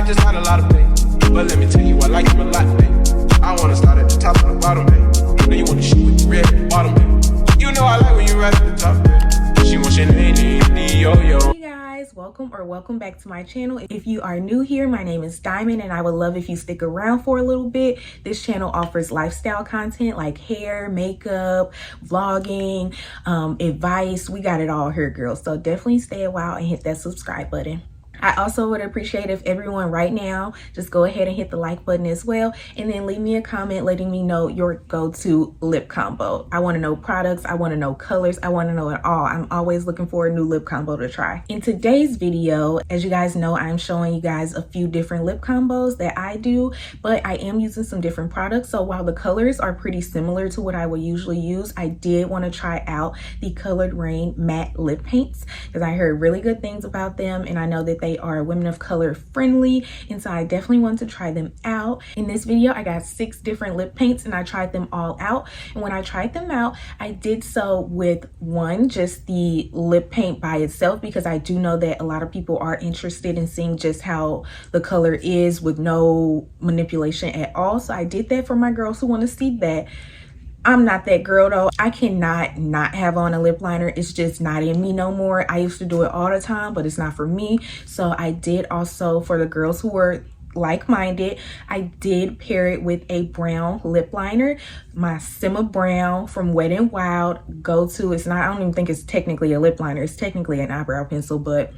just had a lot of pain, but let me tell you, I like you a lot, babe. I wanna start at the top and the bottom, babe. Then you wanna shoot with the red bottom, babe. You know I like when you right at the top, babe. She wants your name, yo. Hey guys, welcome back to my channel. If you are new here, my name is Diamond and I would love if you stick around for a little bit. This channel offers lifestyle content like hair, makeup, vlogging, advice. We got it all here, girls. So definitely stay a while and hit that subscribe button. I also would appreciate if everyone right now just go ahead and hit the like button as well, and then leave me a comment letting me know your go-to lip combo. I want to know products, I want to know colors, I want to know it all. I'm always looking for a new lip combo to try. In today's video, as you guys know, I'm showing you guys a few different lip combos that I do, but I am using some different products. So while the colors are pretty similar to what I would usually use, I did want to try out the colored Raine matte lip paints because I heard really good things about them, and I know that they are women of color friendly, and so I definitely want to try them out. In this video, I got 6 different lip paints and I tried them all out. And when I tried them out, I did so with one, just the lip paint by itself, because I do know that a lot of people are interested in seeing just how the color is with no manipulation at all. So I did that for my girls who want to see that. I'm not that girl though. I cannot not have on a lip liner. It's just not in me no more. I used to do it all the time, but it's not for me. So I did also, for the girls who were like-minded, I did pair it with a brown lip liner, my Simma Brown from Wet n Wild go-to. It's not, I don't even think it's technically a lip liner. It's technically an eyebrow pencil, but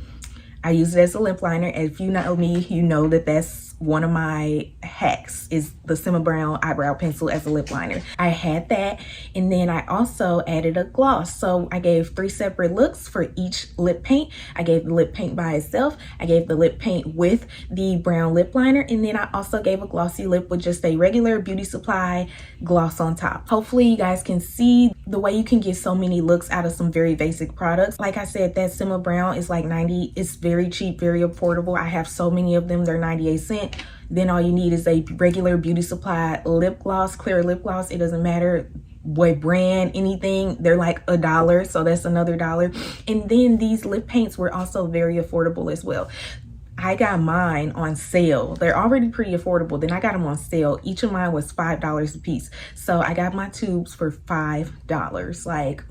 I use it as a lip liner. If you know me, you know that that's one of my hacks, is the Simma Brown eyebrow pencil as a lip liner. I had that, and then I also added a gloss. So I gave 3 separate looks for each lip paint. I gave the lip paint by itself, I gave the lip paint with the brown lip liner, and then I also gave a glossy lip with just a regular Beauty Supply gloss on top. Hopefully you guys can see the way you can get so many looks out of some very basic products. Like I said, that Simma Brown is like 90, it's very cheap, very affordable. I have so many of them, they're 98 cents. Then all you need is a regular Beauty Supply lip gloss, clear lip gloss. It doesn't matter what brand, anything, they're like $1, so that's another $1. And then these lip paints were also very affordable as well. I got mine on sale. They're already pretty affordable. Then I got them on sale. Each of mine was $5 a piece. So I got my tubes for $5. Like,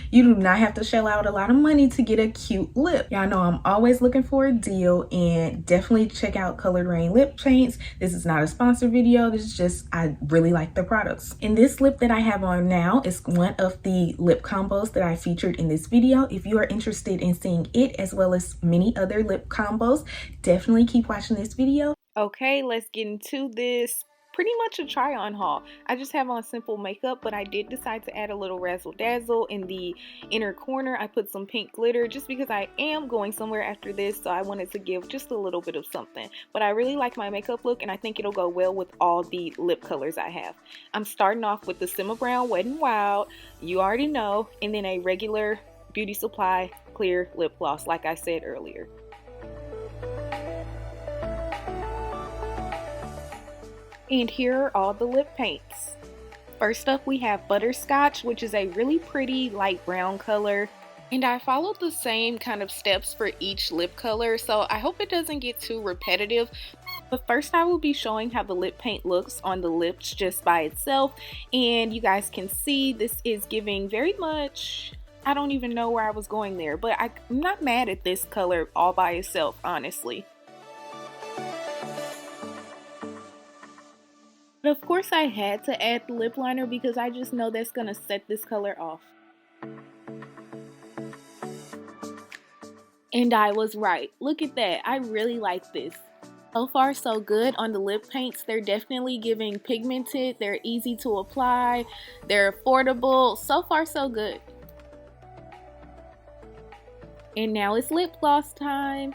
you do not have to shell out a lot of money to get a cute lip. Y'all know I'm always looking for a deal, and definitely check out Colored Raine lip paints. This is not a sponsored video. This is just, I really like the products. And this lip that I have on now is one of the lip combos that I featured in this video. If you are interested in seeing it as well as many other lip combos, definitely keep watching this video. Okay, let's get into this. Pretty much a try on haul. I just have on simple makeup, but I did decide to add a little razzle dazzle in the inner corner. I put some pink glitter just because I am going somewhere after this, so I wanted to give just a little bit of something. But I really like my makeup look, and I think it'll go well with all the lip colors I have. I'm starting off with the Simma Brown Wet n Wild, you already know, and then a regular Beauty Supply clear lip gloss like I said earlier. And here are all the lip paints. First up we have Butterscotch, which is a really pretty light brown color. And I followed the same kind of steps for each lip color, so I hope it doesn't get too repetitive. But first I will be showing how the lip paint looks on the lips just by itself. And you guys can see this is giving very much, I don't even know where I was going there, but I'm not mad at this color all by itself, honestly. But of course I had to add the lip liner because I just know that's going to set this color off. And I was right. Look at that. I really like this. So far so good on the lip paints. They're definitely giving pigmented. They're easy to apply. They're affordable. So far so good. And now it's lip gloss time.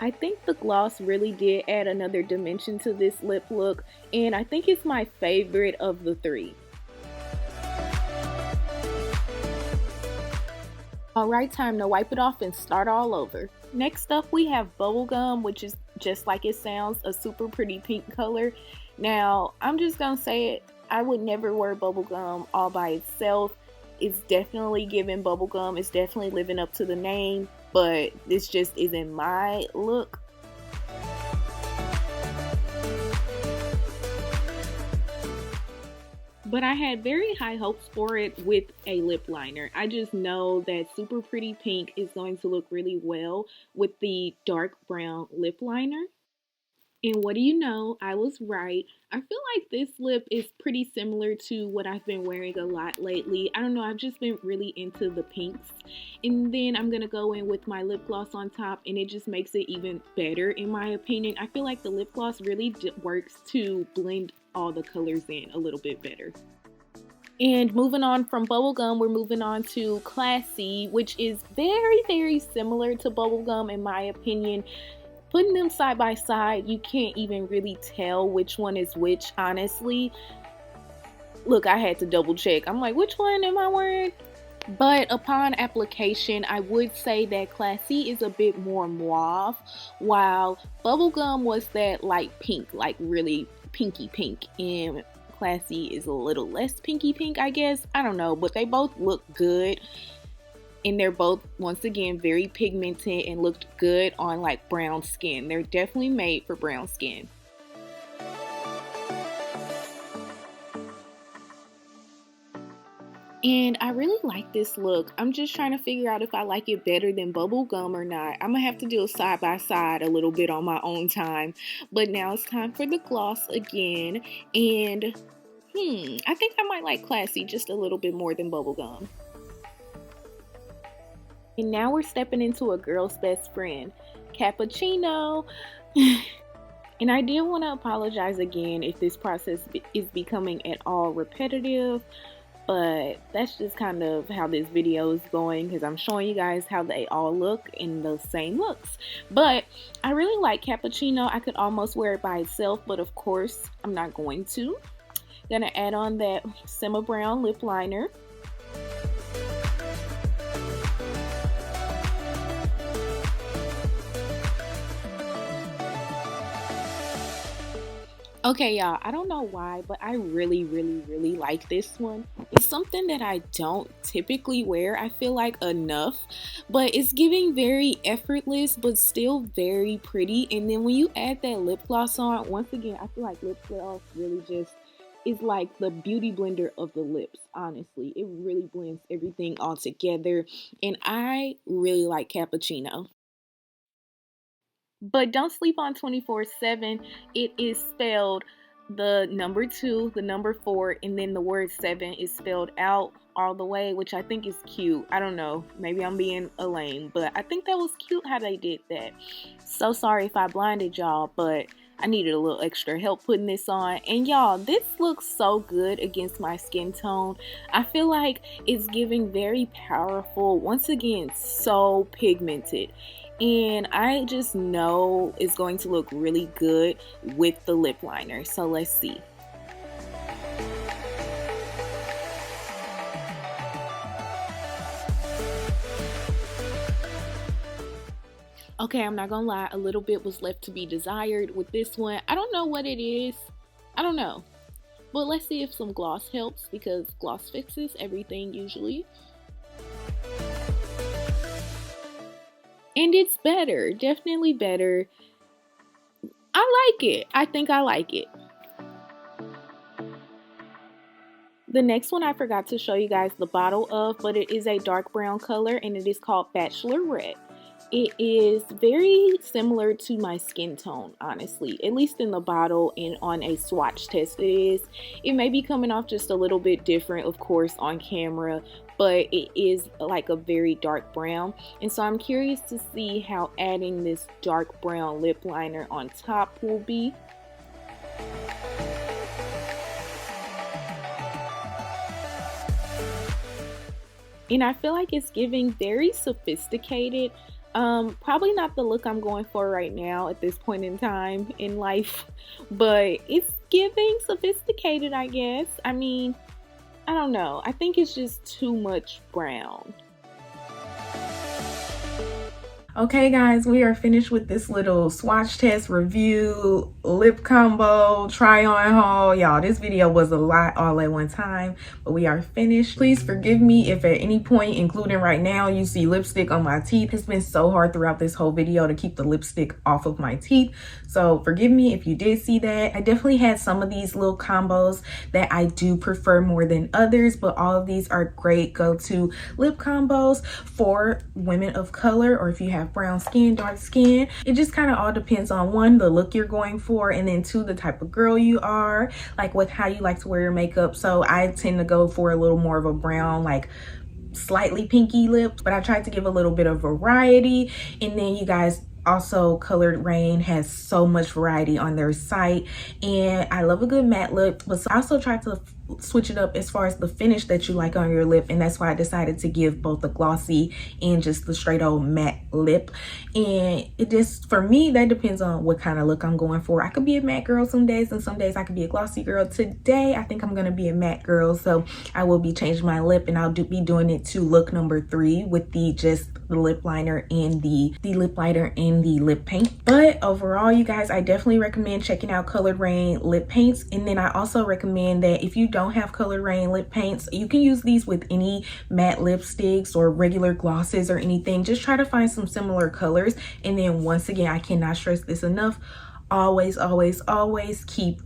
I think the gloss really did add another dimension to this lip look, and I think it's my favorite of the 3. Alright, time to wipe it off and start all over. Next up we have Bubblegum, which is just like it sounds, a super pretty pink color. Now, I'm just gonna say it, I would never wear Bubblegum all by itself. It's definitely giving bubblegum. It's definitely living up to the name, but this just isn't my look. But I had very high hopes for it with a lip liner. I just know that super pretty pink is going to look really well with the dark brown lip liner. And what do you know? I was right. I feel like this lip is pretty similar to what I've been wearing a lot lately. I don't know, I've just been really into the pinks. And then I'm going to go in with my lip gloss on top, and it just makes it even better in my opinion. I feel like the lip gloss really works to blend all the colors in a little bit better. And moving on from Bubblegum, we're moving on to Classy, which is very, very similar to Bubblegum in my opinion. Putting them side by side, you can't even really tell which one is which, honestly. Look, I had to double check. I'm like, which one am I wearing? But upon application, I would say that Classy is a bit more mauve, while Bubblegum was that light pink, like really pinky pink. And Classy is a little less pinky pink, I guess. I don't know, but they both look good. And they're both, once again, very pigmented and looked good on like brown skin. They're definitely made for brown skin. And I really like this look. I'm just trying to figure out if I like it better than Bubblegum or not. I'm gonna have to do a side by side a little bit on my own time. But now it's time for the gloss again. And I think I might like Classy just a little bit more than Bubblegum. And now we're stepping into a girl's best friend, Cappuccino. And I did want to apologize again if this process is becoming at all repetitive, but that's just kind of how this video is going, because I'm showing you guys how they all look in the same looks. But I really like Cappuccino. I could almost wear it by itself, but of course I'm not going to. Gonna add on that Simma Brown lip liner. Okay, y'all, I don't know why, but I really like this one. It's something that I don't typically wear, I feel like, enough, but it's giving very effortless, but still very pretty. And then when you add that lip gloss on, once again, I feel like lip gloss really just is like the beauty blender of the lips, honestly. It really blends everything all together, and I really like Cappuccino. But don't sleep on 24/7. It is spelled the number 2, the number 4, and then the word 7 is spelled out all the way, which I think is cute. I don't know. Maybe I'm being a lame, but I think that was cute how they did that. So sorry if I blinded y'all, but I needed a little extra help putting this on. And y'all, this looks so good against my skin tone. I feel like it's giving very powerful, once again, so pigmented. And I just know it's going to look really good with the lip liner. So let's see. Okay, I'm not gonna lie, a little bit was left to be desired with this one. I don't know what it is. I don't know. But let's see if some gloss helps, because gloss fixes everything usually. And it's better, definitely better. I like it. I think I like it. The next one I forgot to show you guys the bottle of, but it is a dark brown color and it is called Bachelorette. It is very similar to my skin tone, honestly, at least in the bottle, and on a swatch test it is. It may be coming off just a little bit different, of course, on camera, but it is like a very dark brown. And so I'm curious to see how adding this dark brown lip liner on top will be. And I feel like it's giving very sophisticated. Probably not the look I'm going for right now at this point in time in life, but it's giving sophisticated, I guess. I mean, I don't know. I think it's just too much brown. Okay guys, we are finished with this little swatch test review, lip combo, try on haul. Y'all, this video was a lot all at one time, but we are finished. Please forgive me if at any point, including right now, you see lipstick on my teeth. It's been so hard throughout this whole video to keep the lipstick off of my teeth. So forgive me if you did see that. I definitely had some of these little combos that I do prefer more than others, but all of these are great go-to lip combos for women of color, or if you have brown skin, dark skin. It just kind of all depends on one, the look you're going for, and then two, the type of girl you are, like with how you like to wear your makeup. So I tend to go for a little more of a brown, like slightly pinky lip, but I tried to give a little bit of variety. And then you guys, also Colored Raine has so much variety on their site, and I love a good matte lip, but I also tried to switch it up as far as the finish that you like on your lip, and that's why I decided to give both the glossy and just the straight old matte lip. And it just, for me, that depends on what kind of look I'm going for. I could be a matte girl some days, and some days I could be a glossy girl. Today I think I'm gonna be a matte girl, so I will be changing my lip, and I'll be doing it to look number 3 with the lip liner and the lip liner and the lip paint. But overall, you guys, I definitely recommend checking out Colored Raine lip paints. And then I also recommend that if you don't have Colored Raine lip paints, you can use these with any matte lipsticks or regular glosses or anything. Just try to find some similar colors. And then once again, I cannot stress this enough, always keep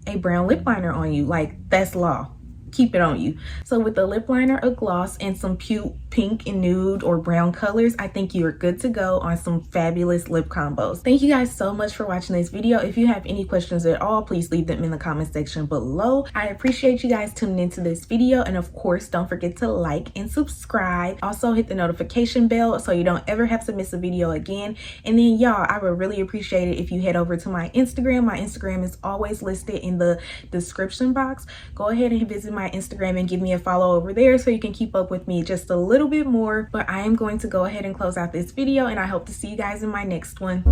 a brown lip liner on you. Like, that's law. Keep it on you. So with the lip liner, a gloss, and some cute pink and nude or brown colors, I think you are good to go on some fabulous lip combos. Thank you guys so much for watching this video. If you have any questions at all, please leave them in the comment section below. I appreciate you guys tuning into this video, and of course, don't forget to like and subscribe. Also hit the notification bell so you don't ever have to miss a video again. And then y'all, I would really appreciate it if you head over to my Instagram. My Instagram is always listed in the description box. Go ahead and visit my Instagram and give me a follow over there so you can keep up with me just a little bit more. But I am going to go ahead and close out this video, and I hope to see you guys in my next one.